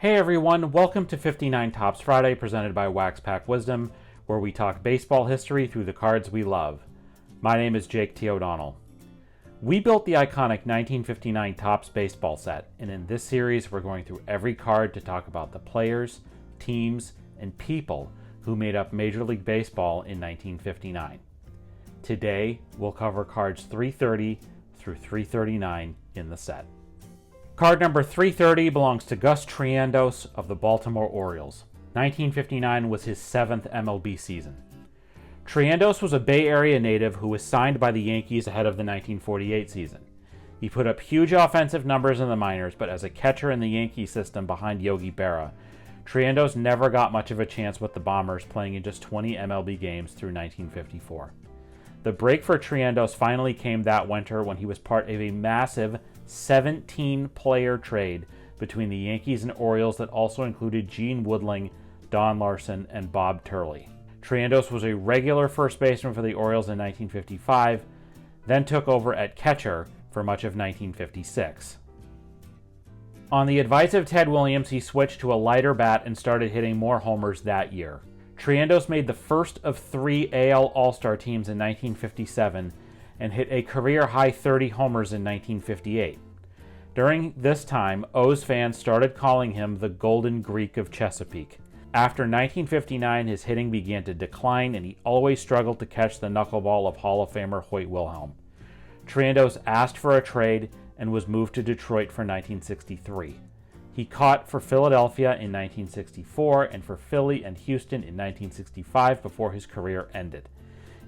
Hey everyone, welcome to 59 Topps Friday presented by Wax Pack Wisdom, where we talk baseball history through the cards we love. My name is Jake T. O'Donnell. We built the iconic 1959 Topps baseball set, and in this series we're going through every card to talk about the players, teams, and people who made up Major League Baseball in 1959. Today we'll cover cards 330 through 339 in the set. Card number 330 belongs to Gus Triandos of the Baltimore Orioles. 1959 was his 7th MLB season. Triandos was a Bay Area native who was signed by the Yankees ahead of the 1948 season. He put up huge offensive numbers in the minors, but as a catcher in the Yankee system behind Yogi Berra, Triandos never got much of a chance with the Bombers, playing in just 20 MLB games through 1954. The break for Triandos finally came that winter when he was part of a massive 17-player trade between the Yankees and Orioles that also included Gene Woodling, Don Larson, and Bob Turley. Triandos was a regular first baseman for the Orioles in 1955, then took over at catcher for much of 1956. On the advice of Ted Williams, he switched to a lighter bat and started hitting more homers that year. Triandos made the first of 3 AL All-Star teams in 1957 and hit a career-high 30 homers in 1958. During this time, O's fans started calling him the Golden Greek of Chesapeake. After 1959, his hitting began to decline, and he always struggled to catch the knuckleball of Hall of Famer Hoyt Wilhelm. Triandos asked for a trade and was moved to Detroit for 1963. He caught for Philadelphia in 1964 and for Philly and Houston in 1965 before his career ended.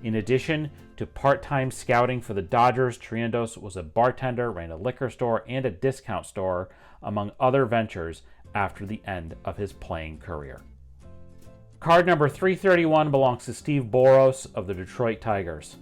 In addition to part-time scouting for the Dodgers, Triandos was a bartender, ran a liquor store, and a discount store, among other ventures, after the end of his playing career. Card number 331 belongs to Steve Boros of the Detroit Tigers.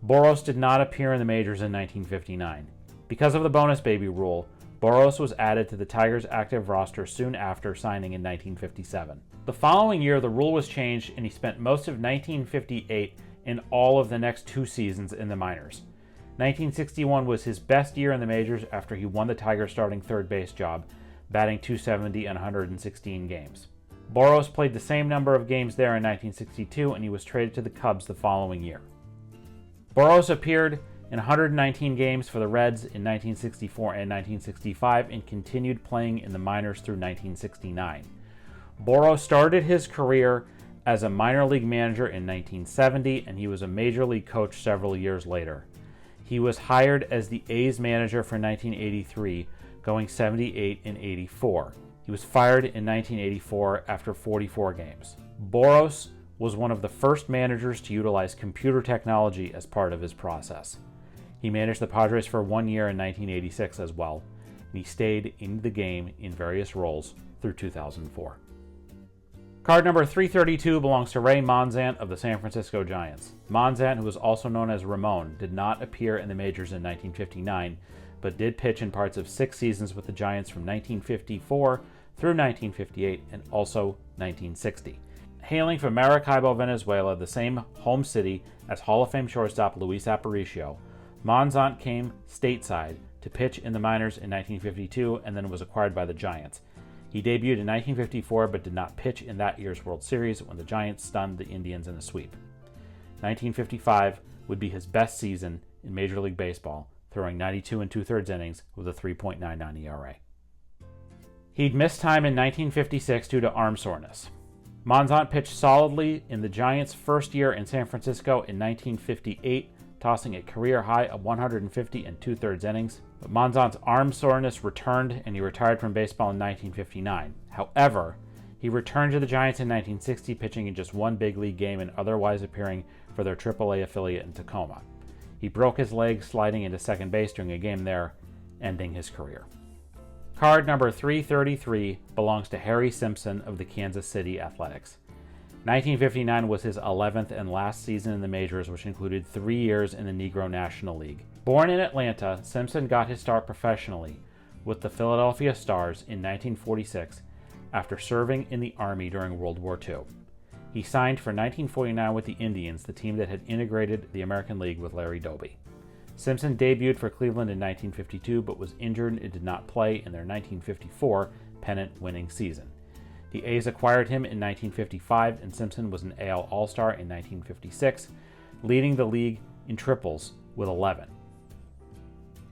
Boros did not appear in the majors in 1959. Because of the bonus baby rule, Boros was added to the Tigers' active roster soon after signing in 1957. The following year, the rule was changed, and he spent most of 1958 in all of the next 2 seasons in the minors. 1961 was his best year in the majors after he won the Tigers' starting third base job, batting .270 in 116 games. Boros played the same number of games there in 1962, and he was traded to the Cubs the following year. Boros appeared in 119 games for the Reds in 1964 and 1965 and continued playing in the minors through 1969. Boros started his career as a minor league manager in 1970, and he was a major league coach several years later. He was hired as the A's manager for 1983, going 78 and 84. He was fired in 1984 after 44 games. Boros was one of the first managers to utilize computer technology as part of his process. He managed the Padres for 1 year in 1986 as well, and he stayed in the game in various roles through 2004. Card number 332 belongs to Ray Monzant of the San Francisco Giants. Monzant, who was also known as Ramon, did not appear in the majors in 1959, but did pitch in parts of 6 seasons with the Giants from 1954 through 1958 and also 1960. Hailing from Maracaibo, Venezuela, the same home city as Hall of Fame shortstop Luis Aparicio, Monzant came stateside to pitch in the minors in 1952 and then was acquired by the Giants. He debuted in 1954 but did not pitch in that year's World Series when the Giants stunned the Indians in a sweep. 1955 would be his best season in Major League Baseball, throwing 92 2/3 innings with a 3.99 ERA. He'd missed time in 1956 due to arm soreness. Monzant pitched solidly in the Giants' first year in San Francisco in 1958, tossing a career high of 150 2/3 innings. But Monzant's arm soreness returned, and he retired from baseball in 1959. However, he returned to the Giants in 1960, pitching in just 1 big league game and otherwise appearing for their AAA affiliate in Tacoma. He broke his leg sliding into second base during a game there, ending his career. Card number 333 belongs to Harry Simpson of the Kansas City Athletics. 1959 was his 11th and last season in the majors, which included 3 years in the Negro National League. Born in Atlanta, Simpson got his start professionally with the Philadelphia Stars in 1946 after serving in the Army during World War II. He signed for 1949 with the Indians, the team that had integrated the American League with Larry Doby. Simpson debuted for Cleveland in 1952 but was injured and did not play in their 1954 pennant-winning season. The A's acquired him in 1955, and Simpson was an AL All-Star in 1956, leading the league in triples with 11.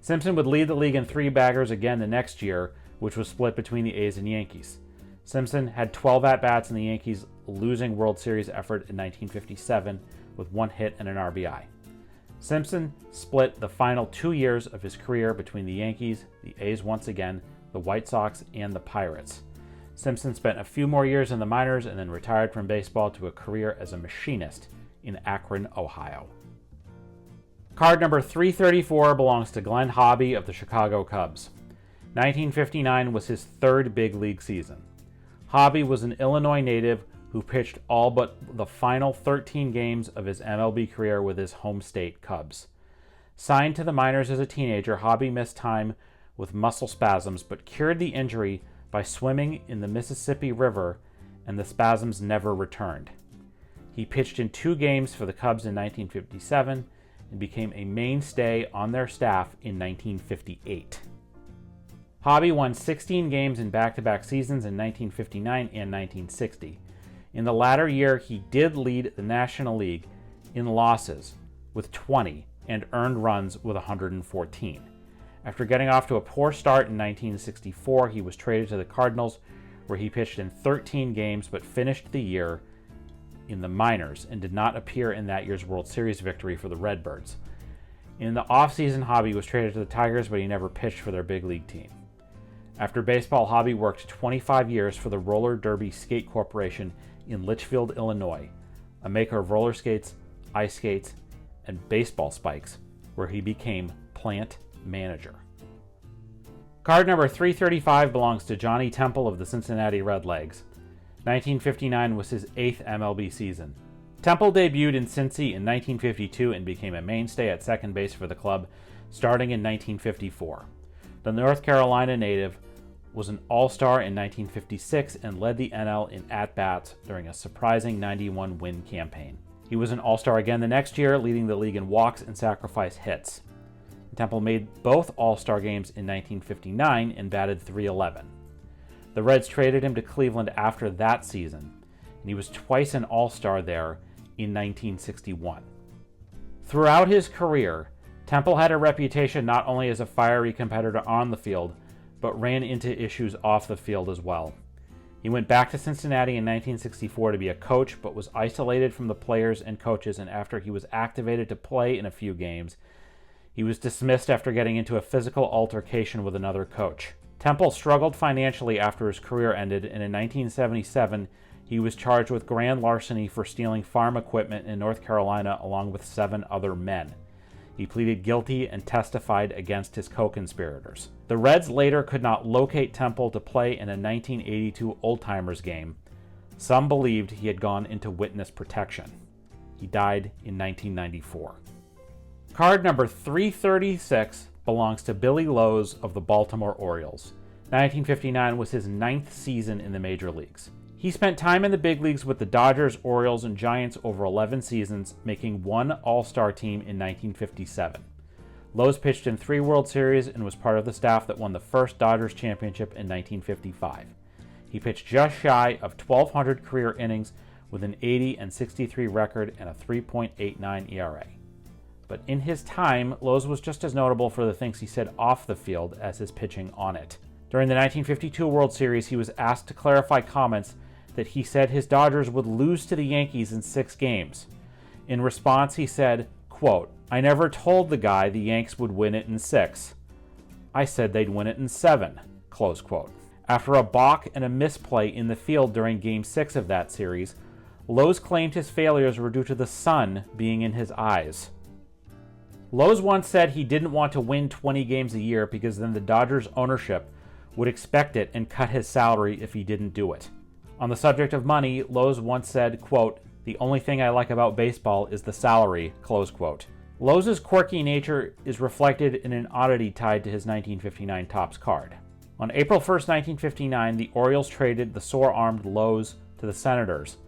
Simpson would lead the league in three-baggers again the next year, which was split between the A's and Yankees. Simpson had 12 at-bats in the Yankees' losing World Series effort in 1957 with 1 hit and an RBI. Simpson split the final 2 years of his career between the Yankees, the A's once again, the White Sox, and the Pirates. Simpson spent a few more years in the minors and then retired from baseball to a career as a machinist in Akron, Ohio. Card number 334 belongs to Glenn Hobbie of the Chicago Cubs. 1959 was his third big league season. Hobbie was an Illinois native who pitched all but the final 13 games of his MLB career with his home state Cubs. Signed to the minors as a teenager, Hobbie missed time with muscle spasms but cured the injury by swimming in the Mississippi River, and the spasms never returned. He pitched in 2 games for the Cubs in 1957 and became a mainstay on their staff in 1958. Hobbie won 16 games in back-to-back seasons in 1959 and 1960. In the latter year, he did lead the National League in losses with 20 and earned runs with 114. After getting off to a poor start in 1964, he was traded to the Cardinals, where he pitched in 13 games but finished the year in the minors and did not appear in that year's World Series victory for the Redbirds. In the offseason, Hobbie was traded to the Tigers, but he never pitched for their big league team. After baseball, Hobbie worked 25 years for the Roller Derby Skate Corporation in Litchfield, Illinois, a maker of roller skates, ice skates, and baseball spikes, where he became plant manager. Card number 335 belongs to Johnny Temple of the Cincinnati Redlegs. 1959 was his 8th MLB season. Temple debuted in Cincy in 1952 and became a mainstay at second base for the club starting in 1954. The North Carolina native was an All-Star in 1956 and led the NL in at-bats during a surprising 91-win campaign. He was an All-Star again the next year, leading the league in walks and sacrifice hits. Temple made both All-Star games in 1959 and batted .311. The Reds traded him to Cleveland after that season, and he was twice an All-Star there in 1961. Throughout his career, Temple had a reputation not only as a fiery competitor on the field, but ran into issues off the field as well. He went back to Cincinnati in 1964 to be a coach, but was isolated from the players and coaches, and after he was activated to play in a few games, he was dismissed after getting into a physical altercation with another coach. Temple struggled financially after his career ended, and in 1977, he was charged with grand larceny for stealing farm equipment in North Carolina along with 7 other men. He pleaded guilty and testified against his co-conspirators. The Reds later could not locate Temple to play in a 1982 Old-Timers game. Some believed he had gone into witness protection. He died in 1994. Card number 336 belongs to Billy Loes of the Baltimore Orioles. 1959 was his 9th season in the major leagues. He spent time in the big leagues with the Dodgers, Orioles, and Giants over 11 seasons, making 1 All-Star team in 1957. Loes pitched in 3 World Series and was part of the staff that won the first Dodgers championship in 1955. He pitched just shy of 1,200 career innings with an 80 and 63 record and a 3.89 ERA. But in his time, Loes was just as notable for the things he said off the field as his pitching on it. During the 1952 World Series, he was asked to clarify comments that he said his Dodgers would lose to the Yankees in 6 games. In response, he said, quote, "I never told the guy the Yanks would win it in 6. I said they'd win it in 7, close quote. After a balk and a misplay in the field during Game 6 of that series, Loes claimed his failures were due to the sun being in his eyes. Loes once said he didn't want to win 20 games a year because then the Dodgers ownership would expect it and cut his salary if he didn't do it. On the subject of money, Loes once said, quote, "The only thing I like about baseball is the salary," close quote. Loes' quirky nature is reflected in an oddity tied to his 1959 Topps card. On April 1st, 1959, the Orioles traded the sore-armed Loes to the Senators,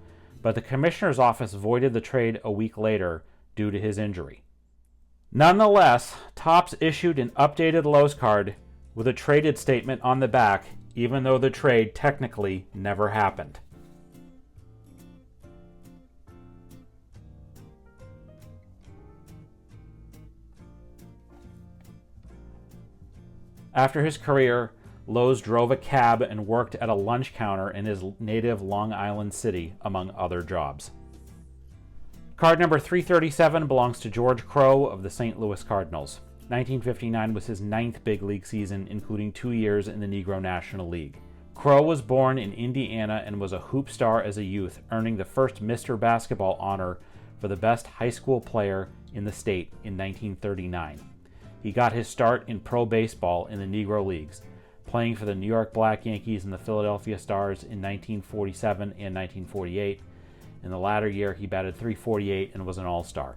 but the commissioner's office voided the trade a week later due to his injury. Nonetheless, Topps issued an updated Loes card with a traded statement on the back even though the trade technically never happened. After his career, Loes drove a cab and worked at a lunch counter in his native Long Island City, among other jobs. Card number 337 belongs to George Crowe of the St. Louis Cardinals. 1959 was his 9th big league season, including 2 years in the Negro National League. Crowe was born in Indiana and was a hoop star as a youth, earning the first Mr. Basketball honor for the best high school player in the state in 1939. He got his start in pro baseball in the Negro Leagues, playing for the New York Black Yankees and the Philadelphia Stars in 1947 and 1948. In the latter year, he batted .348 and was an All-Star.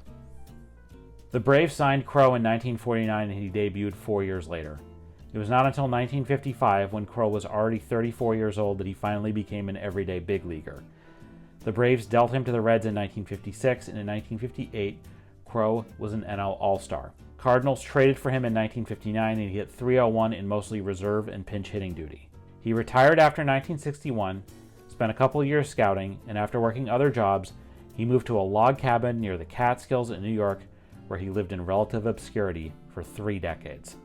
The Braves signed Crowe in 1949 and he debuted 4 years later. It was not until 1955, when Crowe was already 34 years old, that he finally became an everyday big leaguer. The Braves dealt him to the Reds in 1956, and in 1958, Crowe was an NL All-Star. Cardinals traded for him in 1959 and he hit .301 in mostly reserve and pinch hitting duty. He retired after 1961, spent a couple years scouting, and after working other jobs, he moved to a log cabin near the Catskills in New York, where he lived in relative obscurity for 3 decades.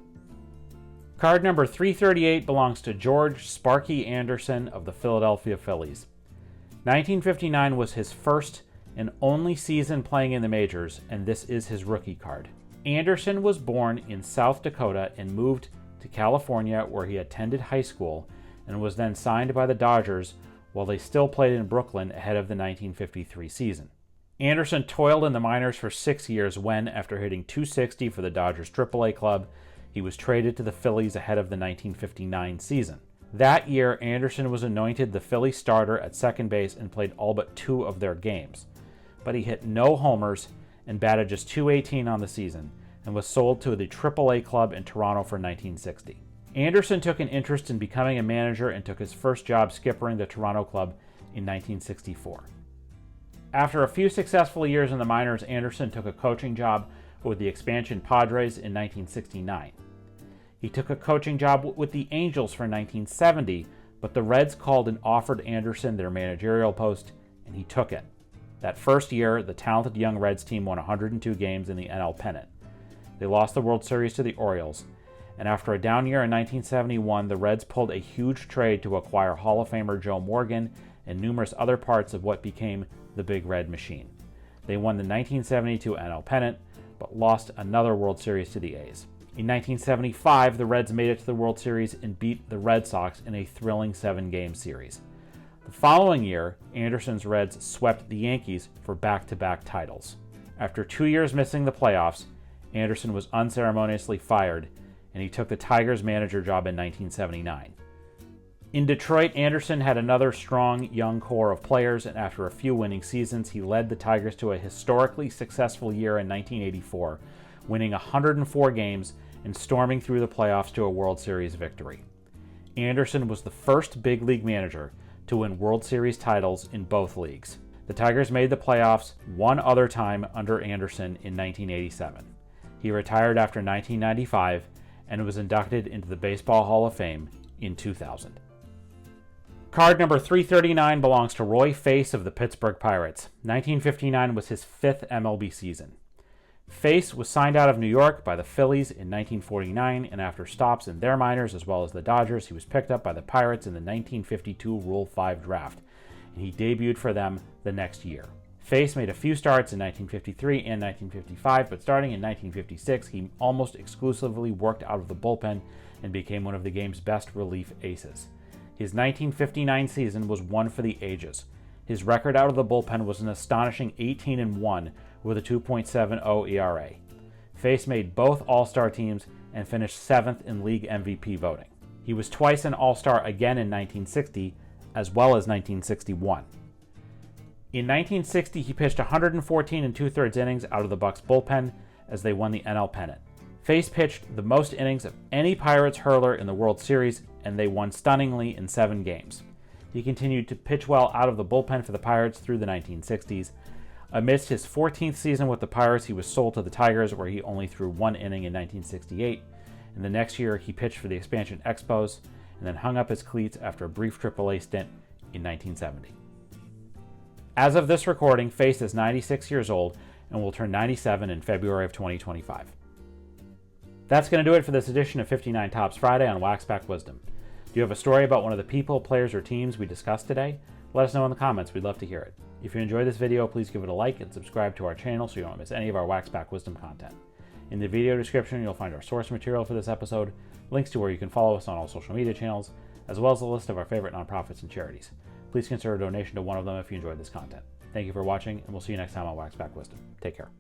Card number 338 belongs to George Sparky Anderson of the Philadelphia Phillies. 1959 was his first and only season playing in the majors, and this is his rookie card. Anderson was born in South Dakota and moved to California, where he attended high school, and was then signed by the Dodgers while they still played in Brooklyn ahead of the 1953 season. Anderson toiled in the minors for 6 years when, after hitting .260 for the Dodgers AAA club, he was traded to the Phillies ahead of the 1959 season. That year, Anderson was anointed the Phillies starter at second base and played all but 2 of their games. But he hit no homers and batted just .218 on the season, and was sold to the AAA club in Toronto for 1960. Anderson took an interest in becoming a manager and took his first job skippering the Toronto club in 1964. After a few successful years in the minors, Anderson took a coaching job with the expansion Padres in 1969. He took a coaching job with the Angels for 1970, but the Reds called and offered Anderson their managerial post, and he took it. That first year, the talented young Reds team won 102 games in the NL pennant. They lost the World Series to the Orioles, and after a down year in 1971, the Reds pulled a huge trade to acquire Hall of Famer Joe Morgan and numerous other parts of what became the Big Red Machine. They won the 1972 NL pennant, but lost another World Series to the A's. In 1975, the Reds made it to the World Series and beat the Red Sox in a thrilling 7-game series. The following year, Anderson's Reds swept the Yankees for back-to-back titles. After 2 years missing the playoffs, Anderson was unceremoniously fired, and he took the Tigers manager job in 1979. In Detroit, Anderson had another strong young core of players, and after a few winning seasons, he led the Tigers to a historically successful year in 1984, winning 104 games and storming through the playoffs to a World Series victory. Anderson was the first big league manager to win World Series titles in both leagues. The Tigers made the playoffs one other time under Anderson in 1987. He retired after 1995 and was inducted into the Baseball Hall of Fame in 2000. Card number 339 belongs to Roy Face of the Pittsburgh Pirates. 1959 was his 5th MLB season. Face was signed out of New York by the Phillies in 1949, and after stops in their minors as well as the Dodgers, he was picked up by the Pirates in the 1952 Rule 5 draft, and he debuted for them the next year. Face made a few starts in 1953 and 1955, but starting in 1956, he almost exclusively worked out of the bullpen and became one of the game's best relief aces. His 1959 season was one for the ages. His record out of the bullpen was an astonishing 18-1 with a 2.70 ERA. Face made both All-Star teams and finished 7th in league MVP voting. He was twice an All-Star again in 1960, as well as 1961. In 1960, he pitched 114 2/3 innings out of the Bucs bullpen as they won the NL pennant. Face pitched the most innings of any Pirates hurler in the World Series, and they won stunningly in 7 games. He continued to pitch well out of the bullpen for the Pirates through the 1960s. Amidst his 14th season with the Pirates, he was sold to the Tigers, where he only threw 1 inning in 1968. And the next year, he pitched for the expansion Expos, and then hung up his cleats after a brief AAA stint in 1970. As of this recording, Face is 96 years old and will turn 97 in February of 2025. That's going to do it for this edition of 59 Tops Friday on Waxpack Wisdom. Do you have a story about one of the people, players, or teams we discussed today? Let us know in the comments. We'd love to hear it. If you enjoyed this video, please give it a like and subscribe to our channel so you don't miss any of our Waxpack Wisdom content. In the video description, you'll find our source material for this episode, links to where you can follow us on all social media channels, as well as a list of our favorite nonprofits and charities. Please consider a donation to one of them if you enjoyed this content. Thank you for watching, and we'll see you next time on Waxpack Wisdom. Take care.